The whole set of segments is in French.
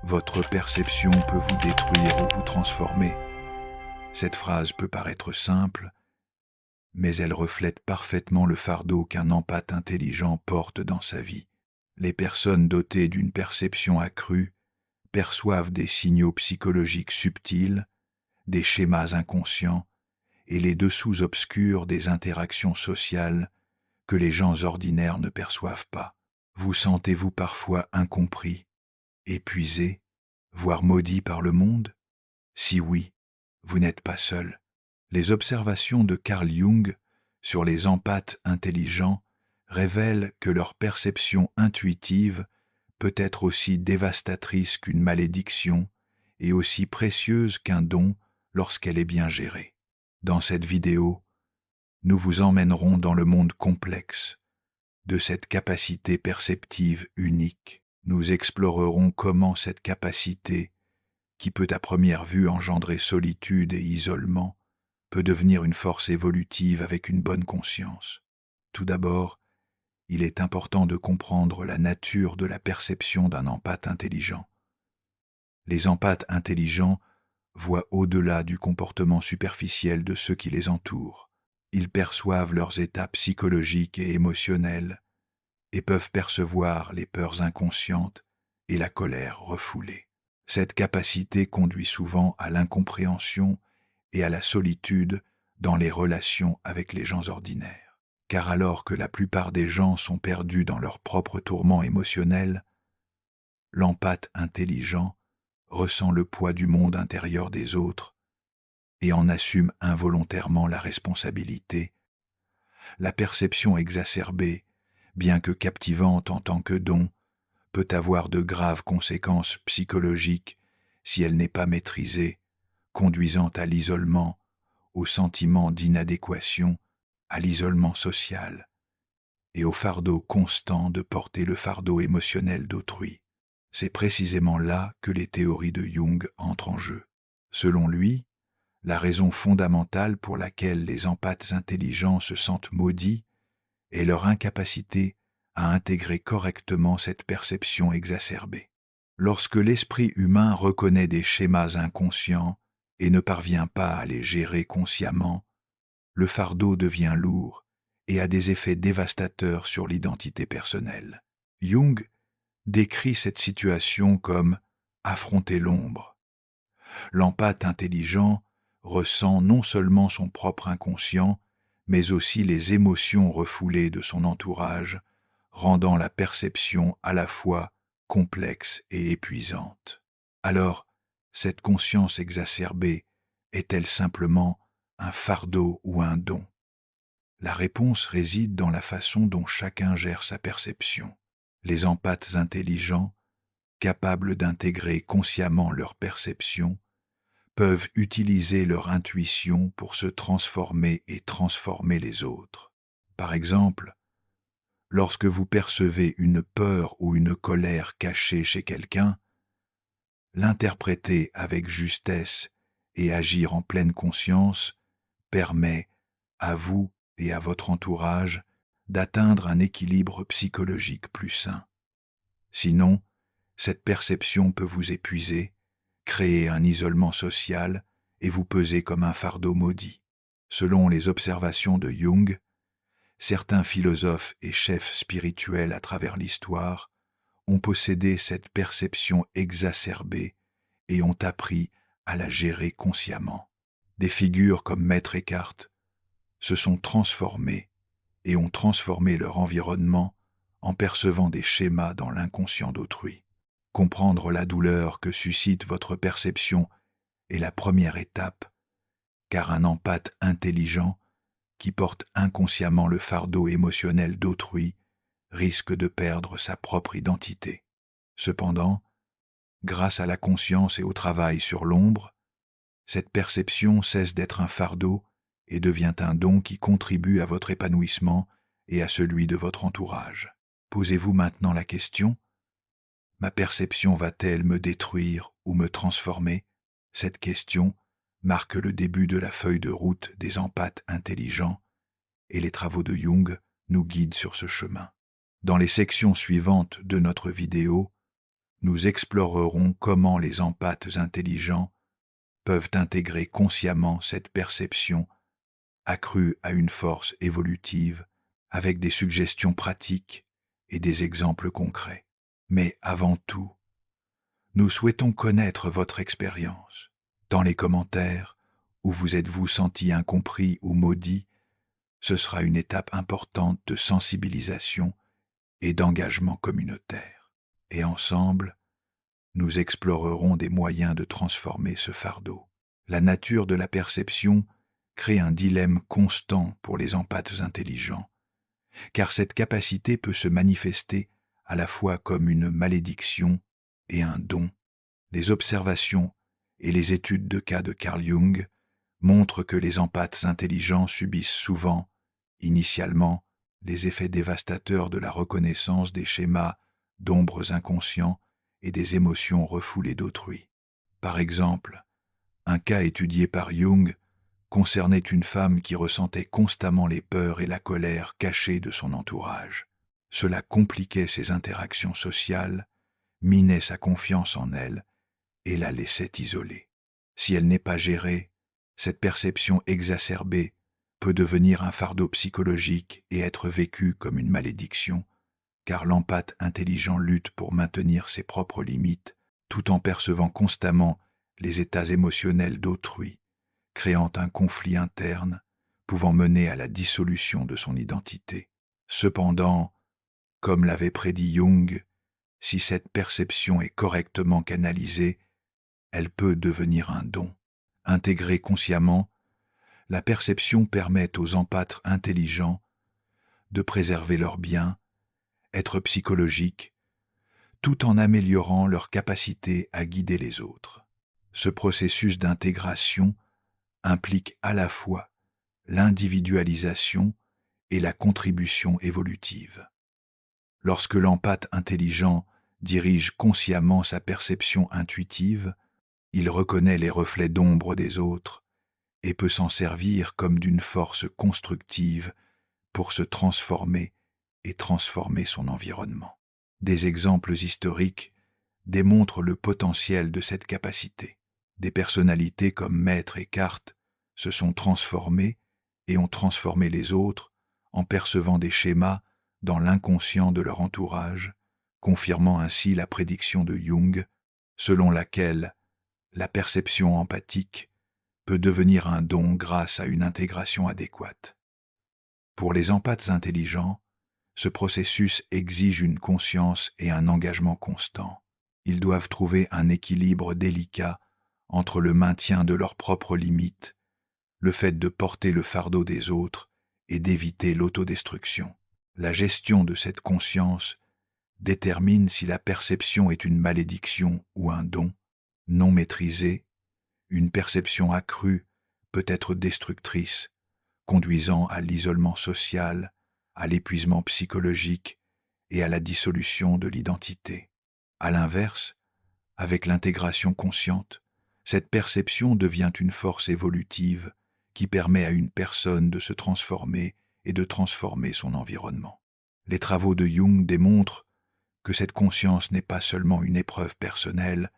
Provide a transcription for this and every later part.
Votre perception peut vous détruire ou vous transformer. Cette phrase peut paraître simple, mais elle reflète parfaitement le fardeau qu'un empathe intelligent porte dans sa vie. Les personnes dotées d'une perception accrue perçoivent des signaux psychologiques subtils, des schémas inconscients et les dessous obscurs des interactions sociales que les gens ordinaires ne perçoivent pas. Vous sentez-vous parfois incompris, épuisé, voire maudit par le monde? Si oui, vous n'êtes pas seul. Les observations de Carl Jung sur les empathes intelligents révèlent que leur perception intuitive peut être aussi dévastatrice qu'une malédiction et aussi précieuse qu'un don lorsqu'elle est bien gérée. Dans cette vidéo, nous vous emmènerons dans le monde complexe de cette capacité perceptive unique. Nous explorerons comment cette capacité, qui peut à première vue engendrer solitude et isolement, peut devenir une force évolutive avec une bonne conscience. Tout d'abord, il est important de comprendre la nature de la perception d'un empathe intelligent. Les empathes intelligents voient au-delà du comportement superficiel de ceux qui les entourent. Ils perçoivent leurs états psychologiques et émotionnels et peuvent percevoir les peurs inconscientes et la colère refoulée. Cette capacité conduit souvent à l'incompréhension et à la solitude dans les relations avec les gens ordinaires. Car alors que la plupart des gens sont perdus dans leurs propres tourments émotionnels, l'empathe intelligent ressent le poids du monde intérieur des autres et en assume involontairement la responsabilité. La perception exacerbée, bien que captivante en tant que don, peut avoir de graves conséquences psychologiques si elle n'est pas maîtrisée, conduisant à l'isolement, au sentiment d'inadéquation, à l'isolement social et au fardeau constant de porter le fardeau émotionnel d'autrui. C'est précisément là que les théories de Jung entrent en jeu. Selon lui, la raison fondamentale pour laquelle les empathes intelligents se sentent maudits est leur incapacité à intégrer correctement cette perception exacerbée. Lorsque l'esprit humain reconnaît des schémas inconscients et ne parvient pas à les gérer consciemment, le fardeau devient lourd et a des effets dévastateurs sur l'identité personnelle. Jung décrit cette situation comme « affronter l'ombre ». L'empathe intelligent ressent non seulement son propre inconscient, mais aussi les émotions refoulées de son entourage, rendant la perception à la fois complexe et épuisante. Alors, cette conscience exacerbée est-elle simplement un fardeau ou un don? La réponse réside dans la façon dont chacun gère sa perception. Les empathes intelligents, capables d'intégrer consciemment leur perception, peuvent utiliser leur intuition pour se transformer et transformer les autres. Par exemple, lorsque vous percevez une peur ou une colère cachée chez quelqu'un, l'interpréter avec justesse et agir en pleine conscience permet à vous et à votre entourage d'atteindre un équilibre psychologique plus sain. Sinon, cette perception peut vous épuiser, créer un isolement social et vous peser comme un fardeau maudit. Selon les observations de Jung, certains philosophes et chefs spirituels à travers l'histoire ont possédé cette perception exacerbée et ont appris à la gérer consciemment. Des figures comme Maître Eckhart se sont transformées et ont transformé leur environnement en percevant des schémas dans l'inconscient d'autrui. Comprendre la douleur que suscite votre perception est la première étape, car un empathe intelligent qui porte inconsciemment le fardeau émotionnel d'autrui risque de perdre sa propre identité. Cependant, grâce à la conscience et au travail sur l'ombre, cette perception cesse d'être un fardeau et devient un don qui contribue à votre épanouissement et à celui de votre entourage. Posez-vous maintenant la question: ma perception va-t-elle me détruire ou me transformer? Cette question marque le début de la feuille de route des empathes intelligents et les travaux de Jung nous guident sur ce chemin. Dans les sections suivantes de notre vidéo, nous explorerons comment les empathes intelligents peuvent intégrer consciemment cette perception accrue à une force évolutive avec des suggestions pratiques et des exemples concrets. Mais avant tout, nous souhaitons connaître votre expérience. Dans les commentaires, où vous êtes-vous senti incompris ou maudit, ce sera une étape importante de sensibilisation et d'engagement communautaire. Et ensemble, nous explorerons des moyens de transformer ce fardeau. La nature de la perception crée un dilemme constant pour les empathes intelligents, car cette capacité peut se manifester à la fois comme une malédiction et un don. Les observations et les études de cas de Carl Jung montrent que les empathes intelligents subissent souvent, initialement, les effets dévastateurs de la reconnaissance des schémas d'ombres inconscients et des émotions refoulées d'autrui. Par exemple, un cas étudié par Jung concernait une femme qui ressentait constamment les peurs et la colère cachées de son entourage. Cela compliquait ses interactions sociales, minait sa confiance en elle et la laissait isolée. Si elle n'est pas gérée, cette perception exacerbée peut devenir un fardeau psychologique et être vécue comme une malédiction, car l'empathe intelligent lutte pour maintenir ses propres limites tout en percevant constamment les états émotionnels d'autrui, créant un conflit interne pouvant mener à la dissolution de son identité. Cependant, comme l'avait prédit Jung, si cette perception est correctement canalisée, elle peut devenir un don. Intégrée consciemment, la perception permet aux empathes intelligents de préserver leurs biens, être psychologiques, tout en améliorant leur capacité à guider les autres. Ce processus d'intégration implique à la fois l'individualisation et la contribution évolutive. Lorsque l'empathe intelligent dirige consciemment sa perception intuitive, il reconnaît les reflets d'ombre des autres et peut s'en servir comme d'une force constructive pour se transformer et transformer son environnement. Des exemples historiques démontrent le potentiel de cette capacité. Des personnalités comme Maître et Cartes se sont transformées et ont transformé les autres en percevant des schémas dans l'inconscient de leur entourage, confirmant ainsi la prédiction de Jung, selon laquelle la perception empathique peut devenir un don grâce à une intégration adéquate. Pour les empathes intelligents, ce processus exige une conscience et un engagement constant. Ils doivent trouver un équilibre délicat entre le maintien de leurs propres limites, le fait de porter le fardeau des autres et d'éviter l'autodestruction. La gestion de cette conscience détermine si la perception est une malédiction ou un don. Non maîtrisée, une perception accrue peut être destructrice, conduisant à l'isolement social, à l'épuisement psychologique et à la dissolution de l'identité. À l'inverse, avec l'intégration consciente, cette perception devient une force évolutive qui permet à une personne de se transformer et de transformer son environnement. Les travaux de Jung démontrent que cette conscience n'est pas seulement une épreuve personnelle,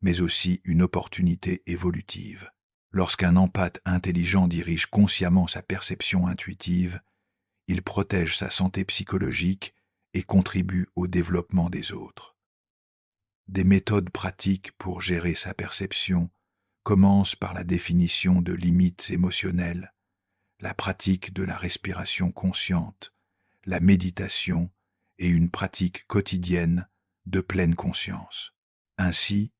mais aussi une opportunité évolutive. Lorsqu'un empathe intelligent dirige consciemment sa perception intuitive, il protège sa santé psychologique et contribue au développement des autres. Des méthodes pratiques pour gérer sa perception commencent par la définition de limites émotionnelles, la pratique de la respiration consciente, la méditation et une pratique quotidienne de pleine conscience. Ainsi,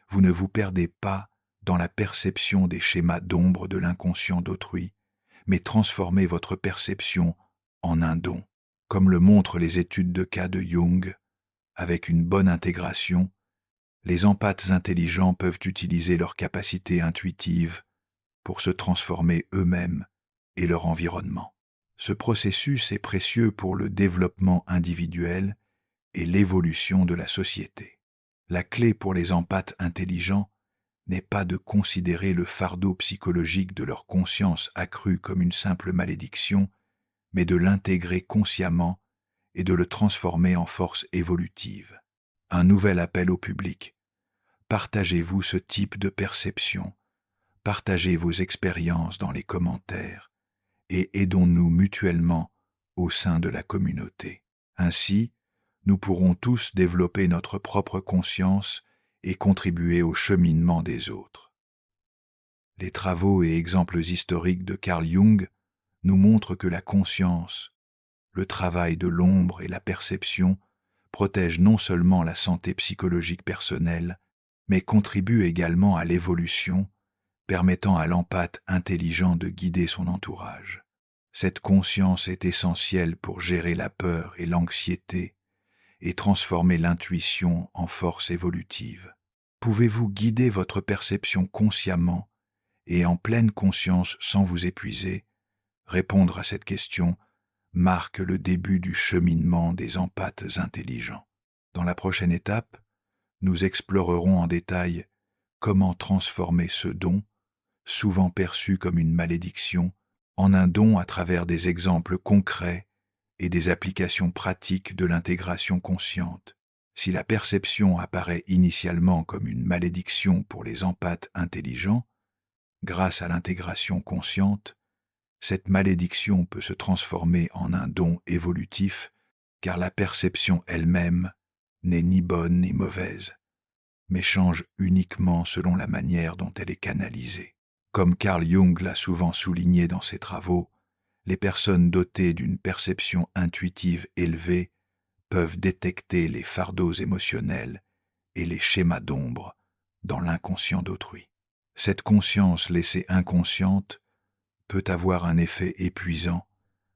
vous ne vous perdez pas dans la perception des schémas d'ombre de l'inconscient d'autrui, mais transformez votre perception en un don. Comme le montrent les études de cas de Jung, avec une bonne intégration, les empathes intelligents peuvent utiliser leur capacité intuitive pour se transformer eux-mêmes et leur environnement. Ce processus est précieux pour le développement individuel et l'évolution de la société. La clé pour les empathes intelligents n'est pas de considérer le fardeau psychologique de leur conscience accrue comme une simple malédiction, mais de l'intégrer consciemment et de le transformer en force évolutive. Un nouvel appel au public. Partagez-vous ce type de perception. Partagez vos expériences dans les commentaires et aidons-nous mutuellement au sein de la communauté. Ainsi, nous pourrons tous développer notre propre conscience et contribuer au cheminement des autres. Les travaux et exemples historiques de Carl Jung nous montrent que la conscience, le travail de l'ombre et la perception protègent non seulement la santé psychologique personnelle, mais contribuent également à l'évolution, permettant à l'empathe intelligent de guider son entourage. Cette conscience est essentielle pour gérer la peur et l'anxiété et transformer l'intuition en force évolutive. Pouvez-vous guider votre perception consciemment et en pleine conscience sans vous épuiser? Répondre à cette question marque le début du cheminement des empathes intelligents. Dans la prochaine étape, nous explorerons en détail comment transformer ce don, souvent perçu comme une malédiction, en un don à travers des exemples concrets et des applications pratiques de l'intégration consciente. Si la perception apparaît initialement comme une malédiction pour les empathes intelligents, grâce à l'intégration consciente, cette malédiction peut se transformer en un don évolutif, car la perception elle-même n'est ni bonne ni mauvaise, mais change uniquement selon la manière dont elle est canalisée. Comme Carl Jung l'a souvent souligné dans ses travaux, les personnes dotées d'une perception intuitive élevée peuvent détecter les fardeaux émotionnels et les schémas d'ombre dans l'inconscient d'autrui. Cette conscience laissée inconsciente peut avoir un effet épuisant,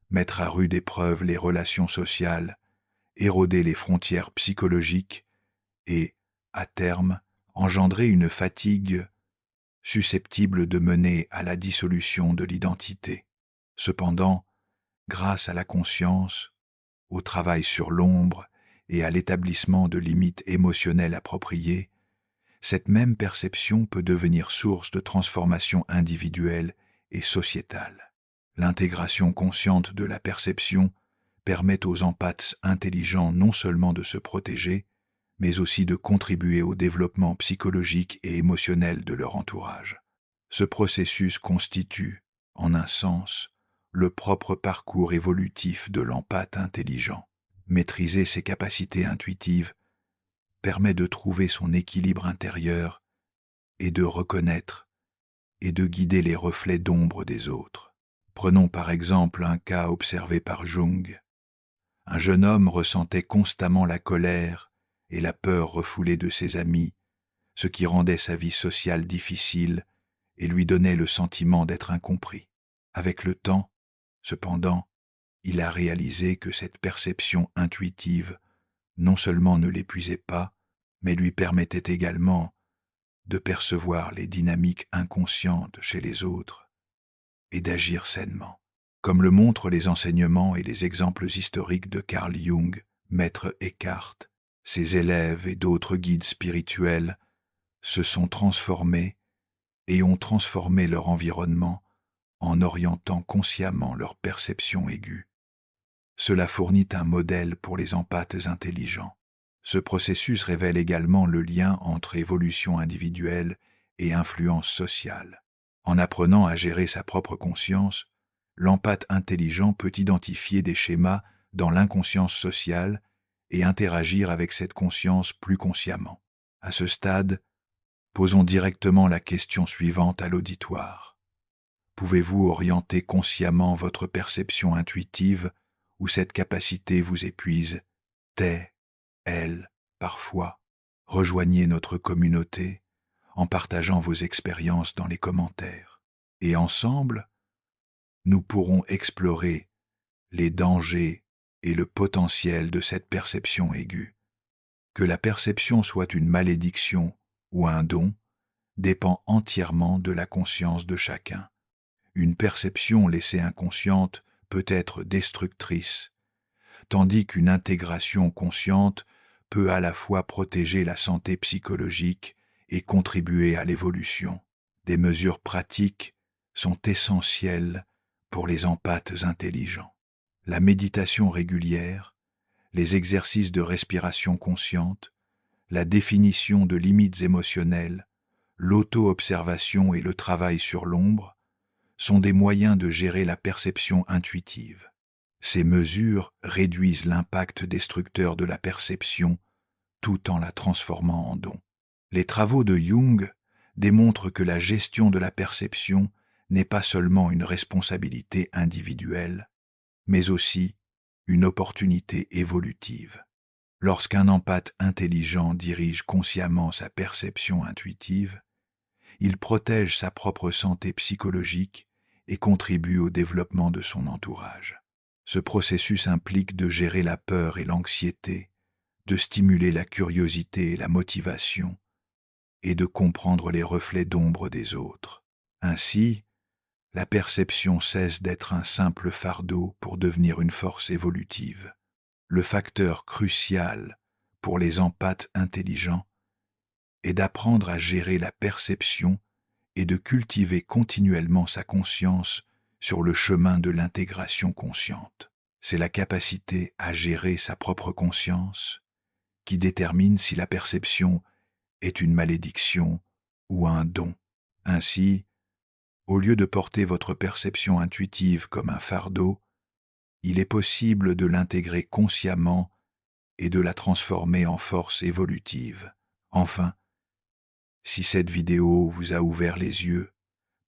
mettre à rude épreuve les relations sociales, éroder les frontières psychologiques et, à terme, engendrer une fatigue susceptible de mener à la dissolution de l'identité. Cependant, grâce à la conscience, au travail sur l'ombre et à l'établissement de limites émotionnelles appropriées, cette même perception peut devenir source de transformation individuelle et sociétale. L'intégration consciente de la perception permet aux empathes intelligents non seulement de se protéger, mais aussi de contribuer au développement psychologique et émotionnel de leur entourage. Ce processus constitue, en un sens, le propre parcours évolutif de l'empathe intelligent. Maîtriser ses capacités intuitives permet de trouver son équilibre intérieur et de reconnaître et de guider les reflets d'ombre des autres. Prenons par exemple un cas observé par Jung. Un jeune homme ressentait constamment la colère et la peur refoulée de ses amis, ce qui rendait sa vie sociale difficile et lui donnait le sentiment d'être incompris. Avec le temps, cependant, il a réalisé que cette perception intuitive non seulement ne l'épuisait pas, mais lui permettait également de percevoir les dynamiques inconscientes chez les autres et d'agir sainement. Comme le montrent les enseignements et les exemples historiques de Carl Jung, Maître Eckhart, ses élèves et d'autres guides spirituels se sont transformés et ont transformé leur environnement en orientant consciemment leur perception aiguë. Cela fournit un modèle pour les empathes intelligents. Ce processus révèle également le lien entre évolution individuelle et influence sociale. En apprenant à gérer sa propre conscience, l'empathe intelligent peut identifier des schémas dans l'inconscience sociale et interagir avec cette conscience plus consciemment. À ce stade, posons directement la question suivante à l'auditoire. Pouvez-vous orienter consciemment votre perception intuitive ou cette capacité vous épuise, tait, elle, parfois? Rejoignez notre communauté en partageant vos expériences dans les commentaires. Et ensemble, nous pourrons explorer les dangers et le potentiel de cette perception aiguë. Que la perception soit une malédiction ou un don dépend entièrement de la conscience de chacun. Une perception laissée inconsciente peut être destructrice, tandis qu'une intégration consciente peut à la fois protéger la santé psychologique et contribuer à l'évolution. Des mesures pratiques sont essentielles pour les empathes intelligents. La méditation régulière, les exercices de respiration consciente, la définition de limites émotionnelles, l'auto-observation et le travail sur l'ombre sont des moyens de gérer la perception intuitive. Ces mesures réduisent l'impact destructeur de la perception tout en la transformant en don. Les travaux de Jung démontrent que la gestion de la perception n'est pas seulement une responsabilité individuelle, mais aussi une opportunité évolutive. Lorsqu'un empathe intelligent dirige consciemment sa perception intuitive, il protège sa propre santé psychologique et contribue au développement de son entourage. Ce processus implique de gérer la peur et l'anxiété, de stimuler la curiosité et la motivation, et de comprendre les reflets d'ombre des autres. Ainsi, la perception cesse d'être un simple fardeau pour devenir une force évolutive. Le facteur crucial pour les empathes intelligents est d'apprendre à gérer la perception et de cultiver continuellement sa conscience sur le chemin de l'intégration consciente. C'est la capacité à gérer sa propre conscience qui détermine si la perception est une malédiction ou un don. Ainsi, au lieu de porter votre perception intuitive comme un fardeau, il est possible de l'intégrer consciemment et de la transformer en force évolutive. Enfin, si cette vidéo vous a ouvert les yeux,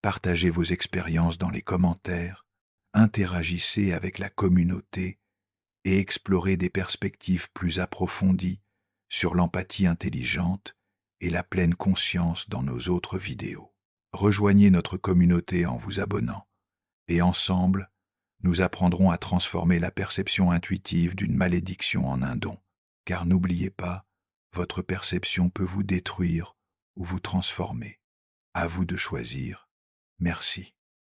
partagez vos expériences dans les commentaires, interagissez avec la communauté et explorez des perspectives plus approfondies sur l'empathie intelligente et la pleine conscience dans nos autres vidéos. Rejoignez notre communauté en vous abonnant, et ensemble, nous apprendrons à transformer la perception intuitive d'une malédiction en un don. Car n'oubliez pas, votre perception peut vous détruire ou vous transformer. À vous de choisir. Merci.